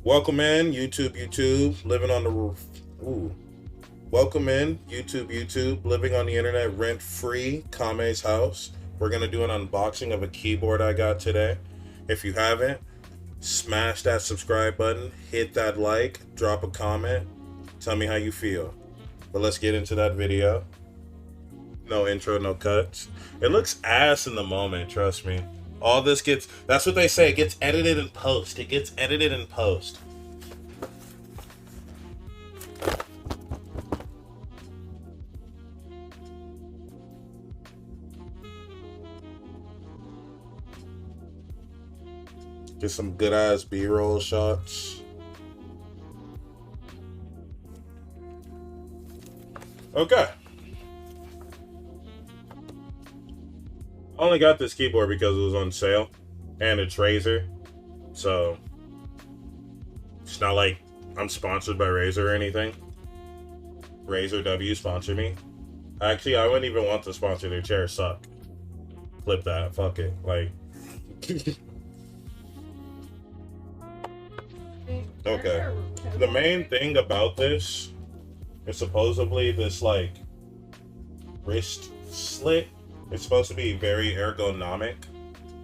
Welcome in YouTube, living on the roof. Ooh. Welcome in YouTube, living on the internet rent-free, Kame's house. We're gonna do an unboxing of a keyboard I got today. If you haven't, smash that subscribe button, hit that like, drop a comment, tell me how you feel. But let's get into that video. No intro, no cuts. It looks ass in the moment, trust me. All this gets, that's what they say, it gets edited in post. It gets edited in post. Get some good ass B-roll shots. Okay. I only got this keyboard because it was on sale, and it's Razer, so it's not like I'm sponsored by Razer or anything. Razer W sponsor me. Actually, I wouldn't even want to sponsor. Their chairs suck. Flip that. Fuck it. Like, okay. The main thing about this is supposedly this like wrist slit. It's supposed to be very ergonomic,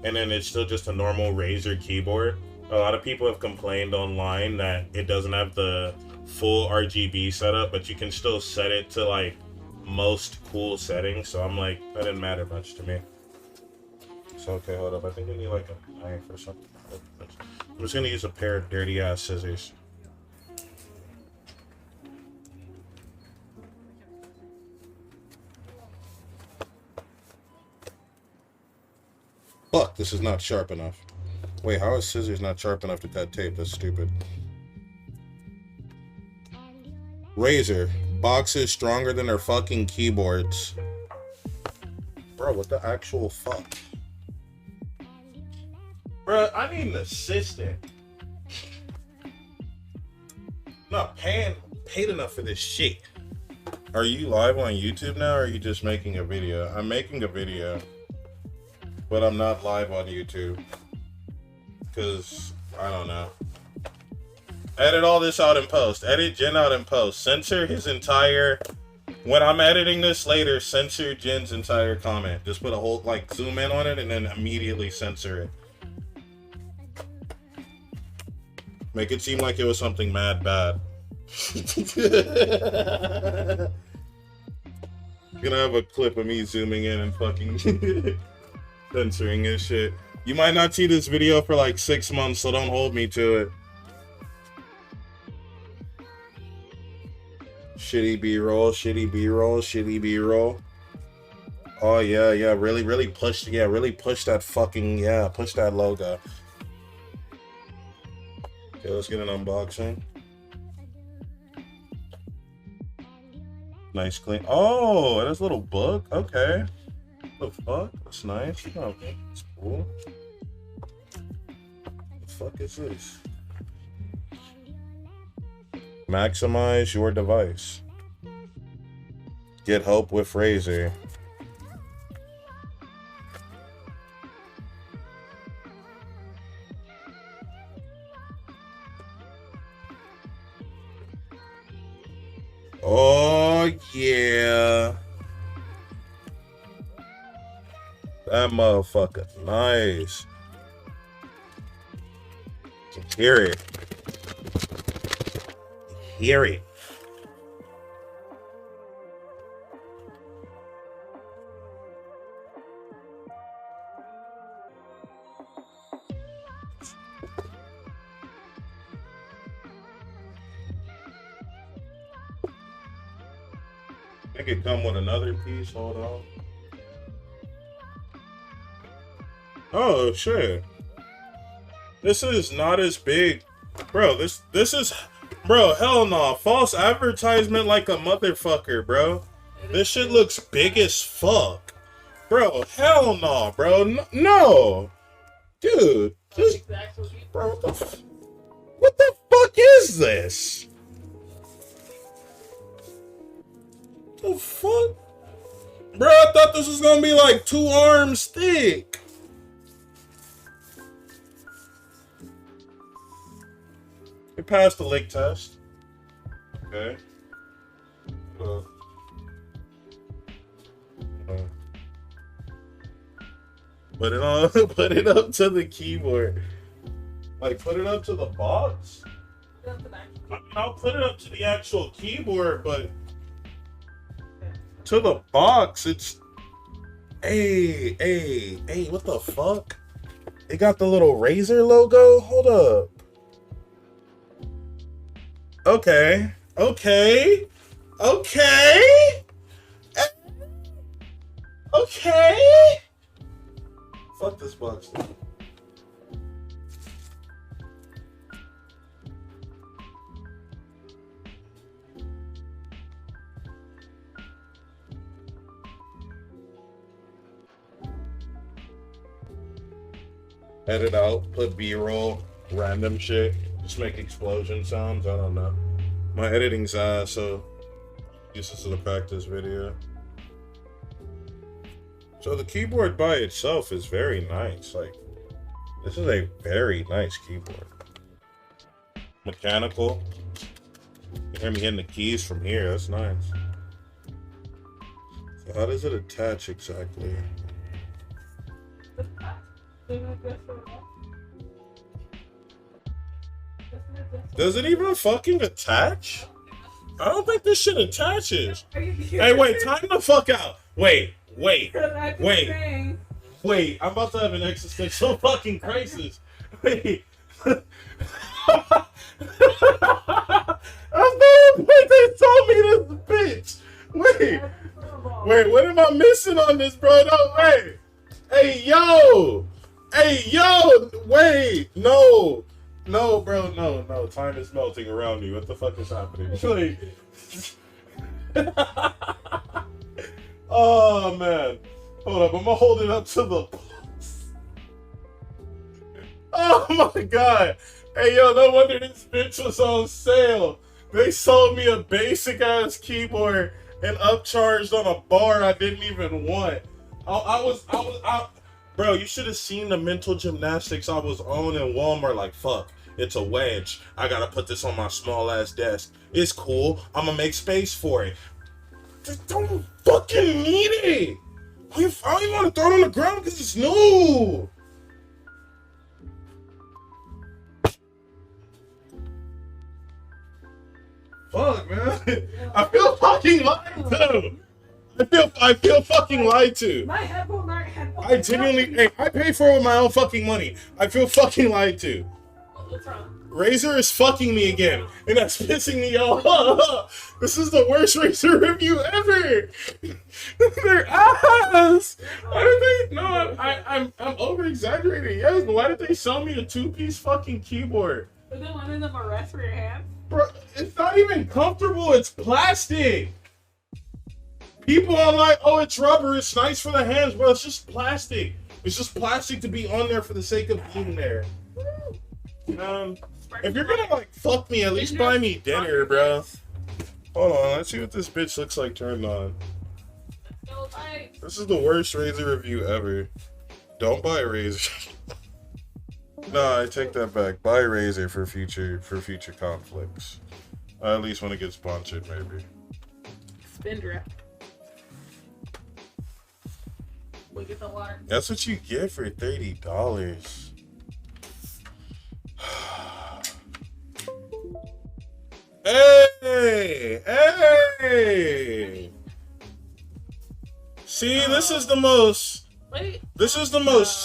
and then it's still just a normal Razer keyboard. A lot of people have complained online that it doesn't have the full RGB setup, but you can still set it to like most cool settings. So I'm like, that didn't matter much to me. So okay, hold up. I think I need like a knife or something. I'm just gonna use a pair of dirty ass scissors. Fuck, this is not sharp enough. Wait, how is scissors not sharp enough to cut tape? That's stupid. Razer. Boxes stronger than their fucking keyboards. Bro, what the actual fuck? Bro, I need an assistant. I'm not paid enough for this shit. Are you live on YouTube now, or are you just making a video? I'm making a video, but I'm not live on YouTube. Because, I don't know. Edit all this out in post. Edit Jen out in post. Censor his entire... When I'm editing this later, censor Jen's entire comment. Just put a whole, like, zoom in on it and then immediately censor it. Make it seem like it was something mad bad. Gonna have a clip of me zooming in and fucking censoring his shit. You might not see this video for like 6 months, so don't hold me to it. Shitty B-roll, shitty B-roll, shitty B-roll. Oh yeah, yeah, really push that fucking, yeah, push that logo. Okay, let's get an unboxing. Nice clean. Oh, that's a little book. Okay. What the fuck? That's nice. Okay, that's cool. The fuck is this? Maximize your device. Get help with Razer. Oh yeah. That motherfucker nice. You can hear it. Hear it. I could come with another piece. Hold on. Oh shit. This is not as big. Bro, this is, bro, hell no. False advertisement like a motherfucker, bro. This shit looks big as fuck. Bro, hell no, bro. No. Dude, this, bro, what the fuck is this? The fuck? Bro, I thought this was gonna be like 2 arms thick. It passed the lick test. Okay. Put it on. Put it up to the keyboard. Like, put it up to the box. I mean, I'll put it up to the actual keyboard, but to the box, it's. Hey, what the fuck? It got the little Razer logo? Hold up. Okay. Fuck this box. Edit out, put B-roll, random shit, just make explosion sounds. I don't know. My editing's so use this as a practice video. So the keyboard by itself is very nice. Like, this is a very nice keyboard. Mechanical. You hear me hitting the keys from here. That's nice. So how does it attach exactly? Does it even fucking attach? I don't think this shit attaches. Hey, wait, time the fuck out. Wait. I'm about to have an existential fucking crisis. Wait. That's not the point they told me this, bitch. Wait, what am I missing on this, bro? No, wait. Hey, yo, wait, no, bro, no, time is melting around me. What the fuck is happening? Oh, man. Hold up, I'm gonna hold it up to the box. Oh, my God. Hey, yo, no wonder this bitch was on sale. They sold me a basic-ass keyboard and upcharged on a bar I didn't even want. Bro, you should have seen the mental gymnastics I was on in Walmart. Like, fuck, it's a wedge. I gotta put this on my small ass desk. It's cool. I'm gonna make space for it. Just don't fucking need it. I don't even want to throw it on the ground because it's new. Fuck, man. I feel fucking lied to. I feel fucking lied to. My headphone aren't headphones. I genuinely, hey, I pay for it with my own fucking money. I feel fucking lied to. What's wrong? Razer is fucking me again, and that's pissing me off. This is the worst Razer review ever. Their ass. Why did they? No, I'm over exaggerating. Yes, but why did they sell me a 2-piece fucking keyboard? But then one of them are rest for your hands. Bro, it's not even comfortable. It's plastic. People are like, oh, it's rubber. It's nice for the hands, bro. It's just plastic. It's just plastic to be on there for the sake of being there. If you're gonna like fuck me, at least buy me dinner, bro. Hold on, let's see what this bitch looks like turned on. This is the worst Razer review ever. Don't buy Razer. No, I take that back. Buy Razer for future conflicts. I at least want to get sponsored, maybe. Spin draft. We get the water. That's what you get for $30. Hey! See, this is the most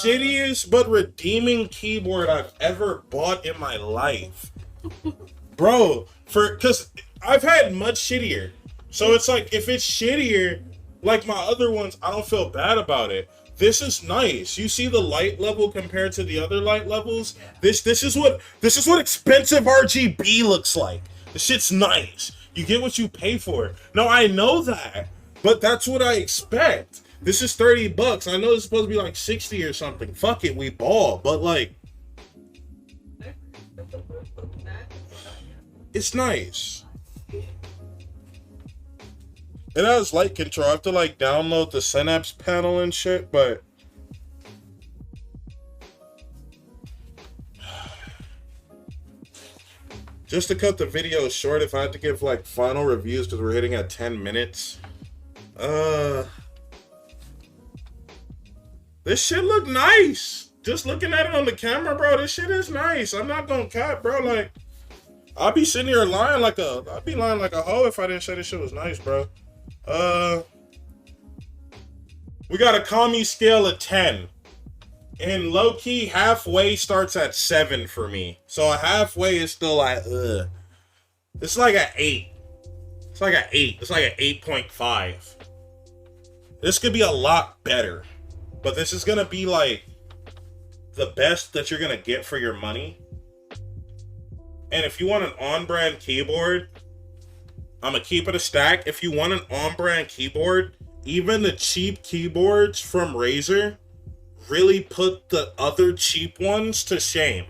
shittiest but redeeming keyboard I've ever bought in my life. Bro, cause I've had much shittier. So it's like, if it's shittier, like my other ones, I don't feel bad about it. This is nice. You see the light level compared to the other light levels? This is what expensive RGB looks like. The shit's nice. You get what you pay for. No, I know that, but that's what I expect. This is $30. I know it's supposed to be like 60 or something. Fuck it, we ball. But like, it's nice. It has light control. I have to like download the Synapse panel and shit, but just to cut the video short, if I had to give like final reviews, because we're hitting at 10 minutes. This shit look nice. Just looking at it on the camera, bro, this shit is nice. I'm not gonna cap, bro. Like, I'd be sitting here lying like a hoe if I didn't say this shit was nice, bro. We got a Kami scale of 10. And low-key, halfway starts at 7 for me. So a halfway is still like, ugh. It's like an 8. It's like an 8. It's like an 8.5. This could be a lot better. But this is going to be like the best that you're going to get for your money. And if you want an on-brand keyboard, I'm going to keep it a stack. If you want an on-brand keyboard, even the cheap keyboards from Razer really put the other cheap ones to shame.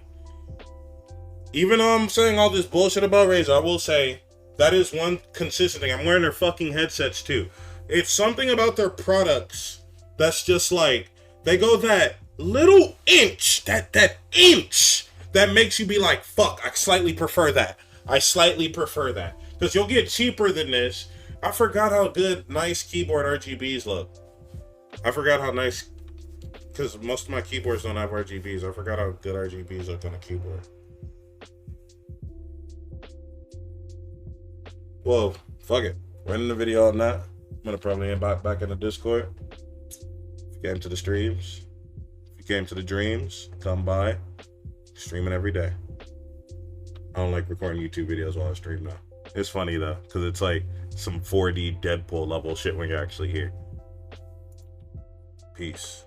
Even though I'm saying all this bullshit about Razer, I will say that is one consistent thing. I'm wearing their fucking headsets too. It's something about their products that's just like, they go that little inch, that inch that makes you be like, fuck, I slightly prefer that. I slightly prefer that. Because you'll get cheaper than this. I forgot how good nice keyboard RGBs look. I forgot how nice, because most of my keyboards don't have RGBs. I forgot how good RGBs look on a keyboard. Well, fuck it. We're ending the video on that. I'm gonna probably end back in the Discord. If you came to the streams, if you came to the dreams, come by. Streaming every day. I don't like recording YouTube videos while I stream now. It's funny though, because it's like some 4D Deadpool level shit when you're actually here. Peace.